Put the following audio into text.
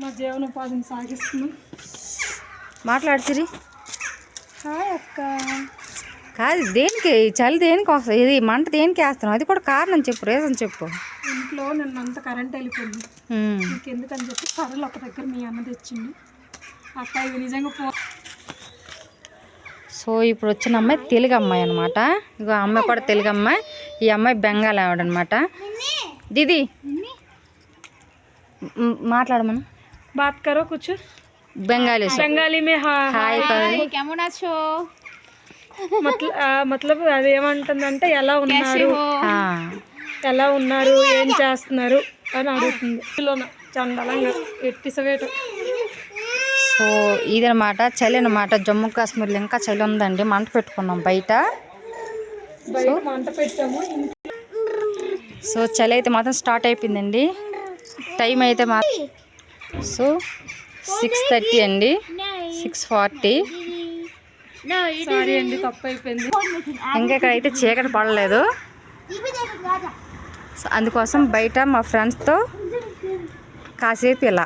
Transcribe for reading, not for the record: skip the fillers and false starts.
మా జీవనోపాధిని సాగిస్తున్నాం. మాట్లాడుతురి. హాయ్ అక్క. కాదు దేనికి చలి దేనికి వస్తుంది, ఇది మంట దేనికి వేస్తున్నావు, అది కూడా కారణం చెప్పు, రీజన్ చెప్పు. ఇంట్లో నిన్నంత కరెంట్ వెళ్ళిపోయింది, ఎందుకని చెప్పి కర్రలు ఒక దగ్గర మీ అన్న తెచ్చింది అక్క. ఇవి నిజంగా సో ఇప్పుడు వచ్చిన అమ్మాయి తెలుగు అమ్మాయి అనమాట. ఇగో అమ్మాయి కూడా తెలుగు అమ్మాయి, ఈ అమ్మాయి బెంగాల్ ఆవిడనమాట. దీది మాట్లాడమను. బాత్ కరో కూర్చో. బెంగాలీ బెంగాలీ మే హాయ్ మతలబ్ అది ఏమంటుందంటే ఎలా ఉన్నారు ఏం చేస్తున్నారు అని అడుగుతుంది. చందలంగా ఎట్టిసవేట. సో ఇదనమాట చలి అనమాట. జమ్మూ కాశ్మీర్లో ఇంకా చలి ఉందండి. మంట పెట్టుకున్నాం బయట. మంట పెట్టాము. సో చలి అయితే మాత్రం స్టార్ట్ అయిపోయిందండి. టైం అయితే సో 6:30 అండి, 6:40. సారీ అండి, తప్పు అయిపోయింది. ఇంకా ఇక్కడైతే చీకటి పడలేదు. సో అందుకోసం బయట మా ఫ్రెండ్స్తో కాసేపు ఇలా